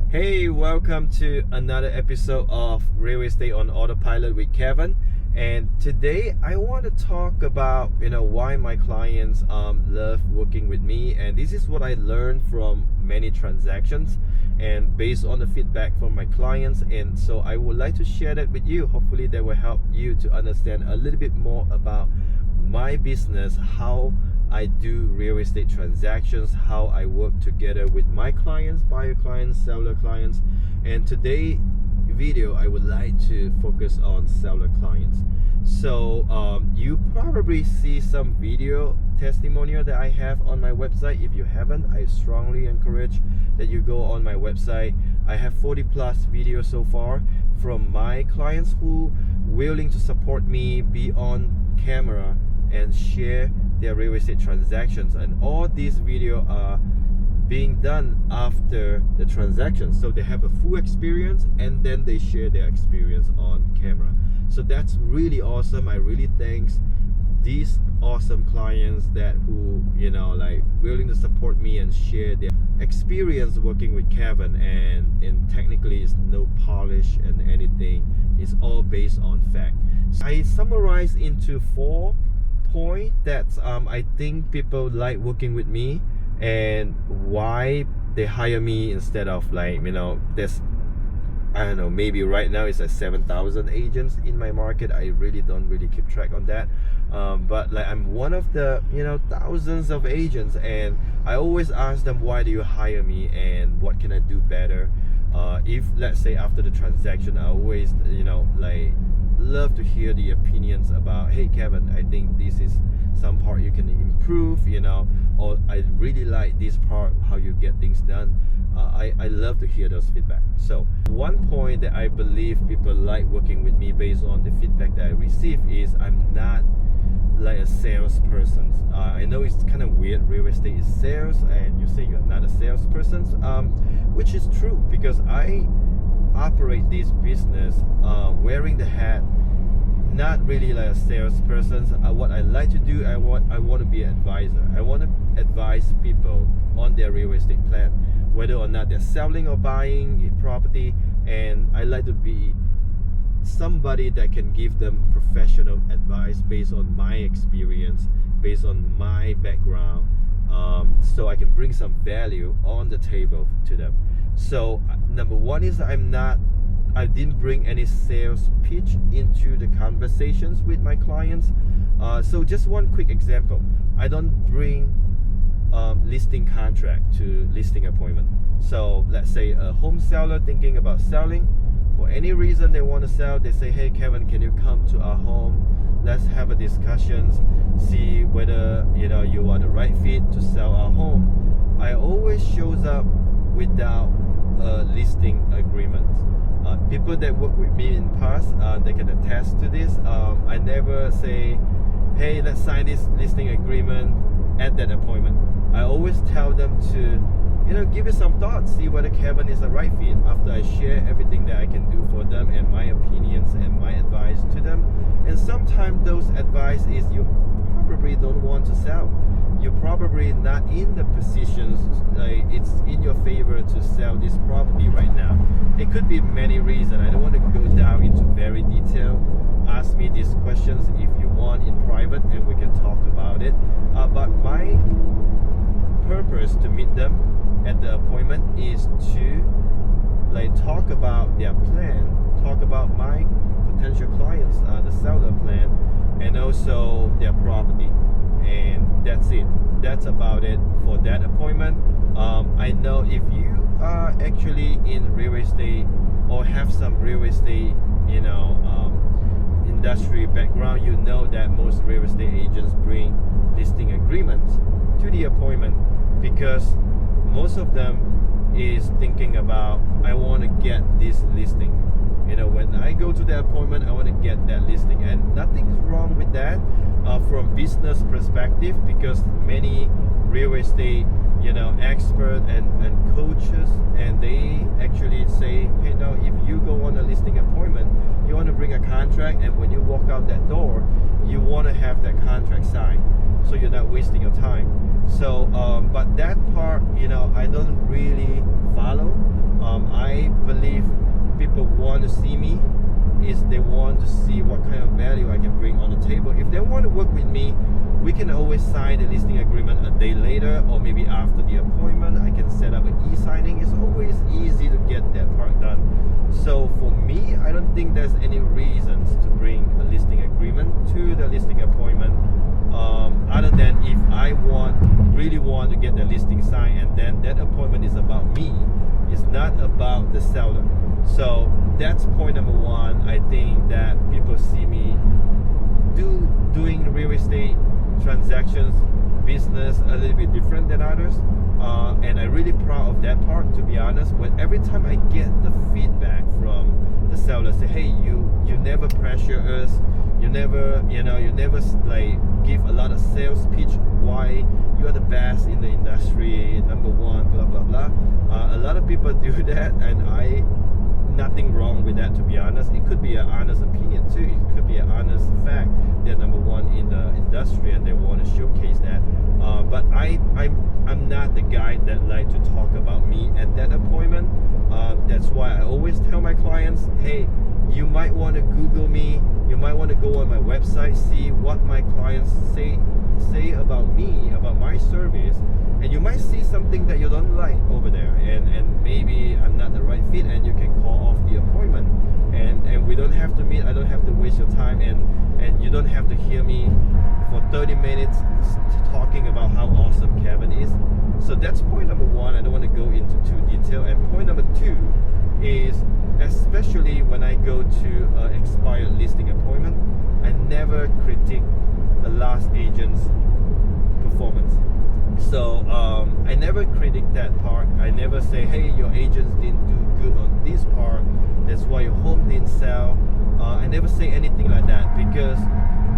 Hey, welcome to another episode of Real Estate on Autopilot with Kevin. And today I want to talk about why my clients love working with me, and this is what I learned from many transactions and based on the feedback from my clients. And so I would like to share that with you. Hopefully that will help you to understand a little bit more about my business, how I do real estate transactions, how I work together with my clients, buyer clients, seller clients. And today video I would like to focus on seller clients. So you probably see some video testimonial that I have on my website. If you haven't, I strongly encourage that you go on my website. I have 40 plus videos so far from my clients who willing to support me, be on camera and share their real estate transactions, and all these videos are being done after the transaction, so they have a full experience and then they share their experience on camera. So that's really awesome. I really thanks these awesome clients that who willing to support me and share their experience working with Kevin. And technically it's no polish and anything, it's all based on fact. I summarize into 4 point that I think people like working with me and why they hire me instead of there's maybe right now it's 7,000 agents in my market. I really don't keep track on that, but I'm one of the thousands of agents, and I always ask them, why do you hire me and what can I do better? If let's say after the transaction, I always love to hear the opinions about, hey Kevin, I think this is some part you can improve, or I really like this part, how you get things done. I love to hear those feedback. So one point that I believe people like working with me based on the feedback that I receive is I'm not like a salesperson. I know it's kind of weird, real estate is sales, and you say you're not a salesperson, which is true because I operate this business wearing the hat, not really like a salesperson. What I like to do, I want to be an advisor. I want to advise people on their real estate plan, whether or not they're selling or buying a property, and I like to be somebody that can give them professional advice based on my experience, based on my background, so I can bring some value on the table to them. So number one is I didn't bring any sales pitch into the conversations with my clients. So just one quick example, I don't bring listing contract to listing appointment. So let's say a home seller thinking about selling, for any reason they want to sell, they say, hey Kevin, can you come to our home, let's have a discussion, see whether you are the right fit to sell our home. I always shows up without a listing agreement. People that work with me in past, they can attest to this. I never say, hey, let's sign this listing agreement at that appointment. I always tell them to give it some thought, see whether Kevin is the right fit, after I share everything that I can do for them and my opinions and my advice to them. And sometimes those advice is you probably don't want to sell. You're probably not in the positions it's in your favor to sell this property right now. It could be many reasons. I don't want to go down into very detail. Ask me these questions if you want in private and we can talk about it. But my purpose to meet them at the appointment is to talk about their plan, talk about my potential clients, the seller plan, and also their property. And that's it. That's about it for that appointment. I know if you are actually in real estate or have some real estate industry background, you know that most real estate agents bring listing agreements to the appointment because most of them is thinking about, I want to get this listing. When I go to the appointment, I want to get that listing, and nothing's wrong with that from business perspective, because many real estate expert and coaches, and they actually say, hey, now if you go on a listing appointment, you want to bring a contract, and when you walk out that door, you want to have that contract signed, so you're not wasting your time. So but that part I don't really follow. to see me is they want to see what kind of value I can bring on the table. If they want to work with me, we can always sign the listing agreement a day later, or maybe after the appointment. I can set up an e-signing. It's always easy to get that part done. So for me, I don't think there's any reasons to bring a listing agreement to the listing appointment, other than if I really want to get the listing signed, and then that appointment is about me. It's not about the seller. So that's point number one. I think that people see me doing real estate transactions, business a little bit different than others, and I'm really proud of that part, to be honest. When every time I get the feedback from the seller, say, hey, you never pressure us, you never like give a lot of sales pitch why you are the best in the industry, number one, blah blah blah. A lot of people do that, and nothing wrong with that, to be honest. It could be an honest opinion too. It could be an honest fact. They're number one in the industry and they want to showcase that. But I'm not the guy that like to talk about me at that appointment. That's why I always tell my clients, hey, you might want to Google me. You might want to go on my website, see what my clients say about me, about my service, and you might see something that you don't like over there, and maybe I'm not the right fit, and you can call off the appointment, and we don't have to meet. I don't have to waste your time, and you don't have to hear me for 30 minutes talking about how awesome Kevin is. So that's point number one. I don't want to go into too detail. And point number two is, especially when I go to an expired listing appointment, I never critique the last agent's performance. So I never critique that part. I never say, hey, your agents didn't do good on this part, that's why your home didn't sell. I never say anything like that, because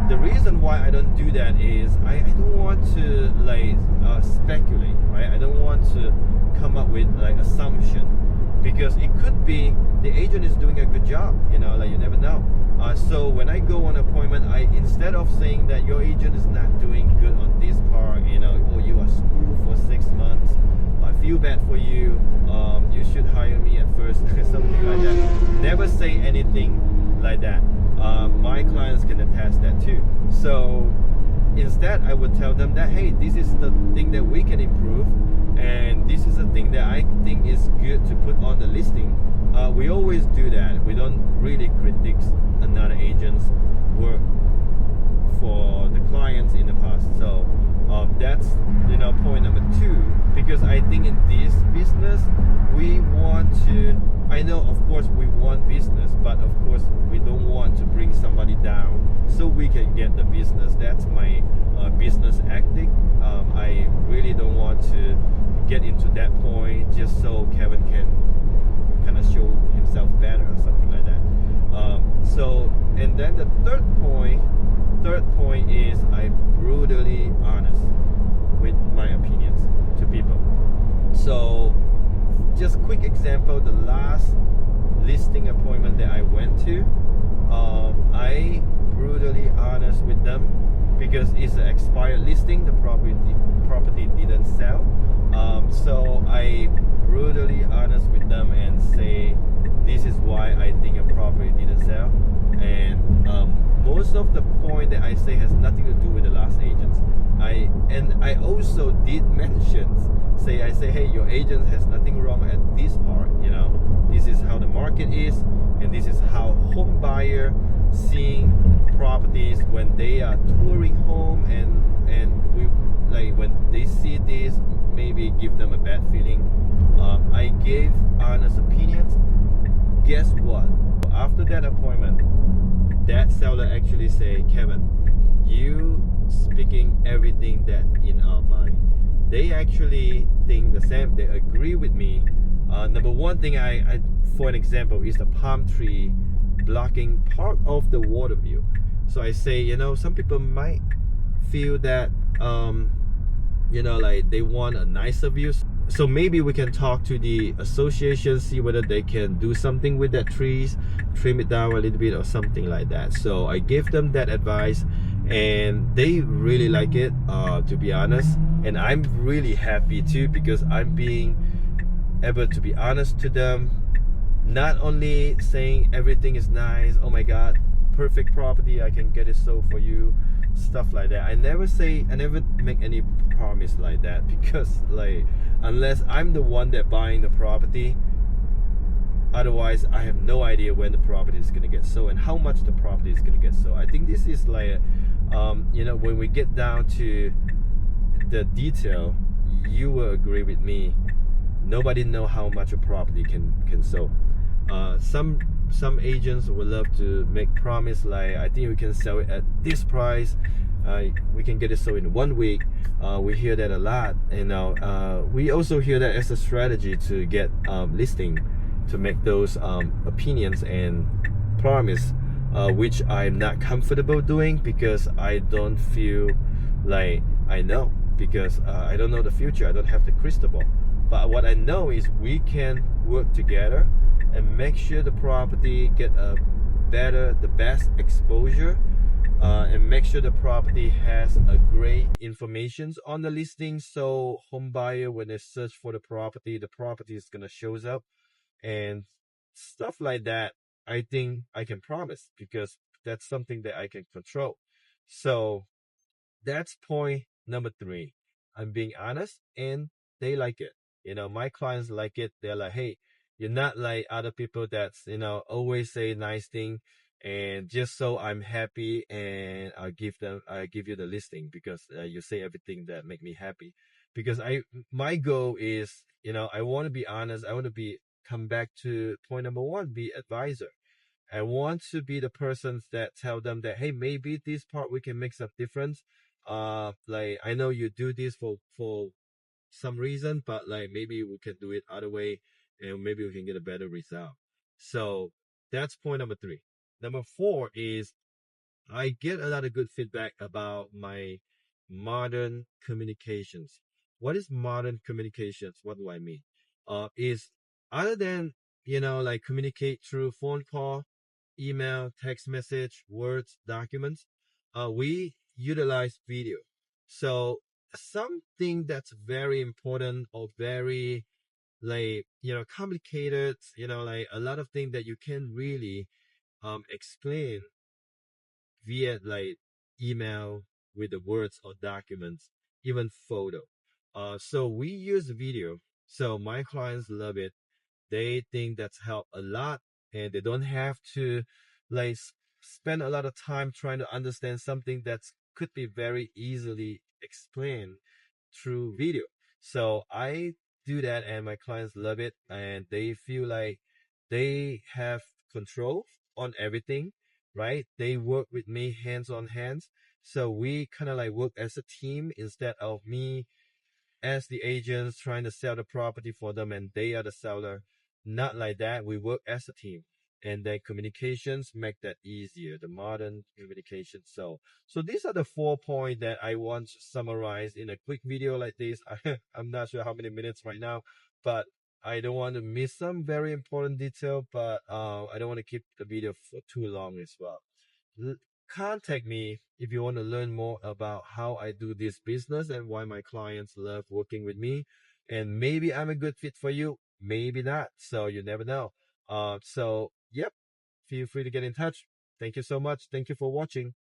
the reason why I don't do that is I don't want to like speculate, right? I don't want to come up with like assumption, because it could be the agent is doing a good job, like you never know. So when I go on appointment, instead of saying that your agent is not doing good on this part, or you are screwed for 6 months, I feel bad for you, you should hire me at first, something like that. Never say anything like that. My clients can attest that too. So instead, I would tell them that, hey, this is the thing that we can improve, and this is the thing that I think is good to put on the listing. We always do that. We don't really critique another agent's work for the clients in the past. So that's point number two, because I think in this business we want to, I know of course we want business, but of course we don't want to bring somebody down so we can get the business. That's my business ethic. I really don't want to get into that point just so Kevin can kind of show himself better or something like that. And then the third point is I'm brutally honest with my opinions to people. So just quick example, the last listing appointment that I went to, I brutally honest with them, because it's an expired listing, the property didn't sell. So I brutally honest with them and say, this is why I think a property didn't sell. And most of the point that I say has nothing to do with the last agents. I also did mention, I say, hey, your agent has nothing wrong at this part. This is how the market is, and this is how home buyer seeing properties when they are touring home, and we like when they see this, maybe give them a bad feeling. I gave honest opinions. Guess what? After that appointment, that seller actually say, Kevin, you speaking everything that in our mind. They actually think the same. They agree with me. Number one thing, I for an example, is the palm tree blocking part of the water view. So I say, some people might feel that like they want a nicer view. So maybe we can talk to the association, see whether they can do something with that trees, trim it down a little bit or something like that. So I gave them that advice, and they really like it, to be honest. And I'm really happy too, because I'm being able to be honest to them, not only saying everything is nice, oh my god, perfect property, I can get it sold for you, stuff like that. I never make any promise like that, because like, unless I'm the one that buying the property, otherwise I have no idea when the property is going to get sold and how much the property is going to get sold. I think this is like when we get down to the detail, you will agree with me, nobody know how much a property can sell. Some agents would love to make promise like, I think we can sell it at this price, we can get it sold in 1 week. We hear that a lot, and we also hear that as a strategy to get listing, to make those opinions and promise, which I'm not comfortable doing, because I don't feel like I know, because I don't know the future, I don't have the crystal ball. But what I know is we can work together and make sure the property get the best exposure, and make sure the property has a great information on the listing, so home buyer, when they search for the property is gonna shows up, and stuff like that. I think I can promise, because that's something that I can control. So that's point number three. I'm being honest, and they like it. My clients like it. They're like, hey, you're not like other people that's, always say nice thing, and just so I'm happy, and I give you the listing, because you say everything that make me happy. Because my goal is, I want to be honest. I want to be, come back to point number one, be advisor. I want to be the person that tell them that, hey, maybe this part we can make some difference. Like, I know you do this for some reason, but like, maybe we can do it other way, and maybe we can get a better result. So that's point number three. Number four is, I get a lot of good feedback about my modern communications. What is modern communications? What do I mean? Is other than, like communicate through phone call, email, text message, words, documents, we utilize video. So something that's very important, or very like, complicated, like a lot of things that you can really explain via like email, with the words or documents, even photo. So we use video. So my clients love it. They think that's helped a lot, and they don't have to like spend a lot of time trying to understand something that could be very easily explained through video. So I do that, and my clients love it, and they feel like they have control on everything, right? They work with me hands on hands. So we kind of like work as a team, instead of me as the agents trying to sell the property for them and they are the seller. Not like that. We work as a team. And then communications make that easier, the modern communication. So these are the 4 points that I want to summarize in a quick video like this. I'm not sure how many minutes right now, but I don't want to miss some very important detail, but I don't want to keep the video for too long as well. Contact me if you want to learn more about how I do this business and why my clients love working with me. And maybe I'm a good fit for you, maybe not. So you never know. So yep, feel free to get in touch. Thank you so much. Thank you for watching.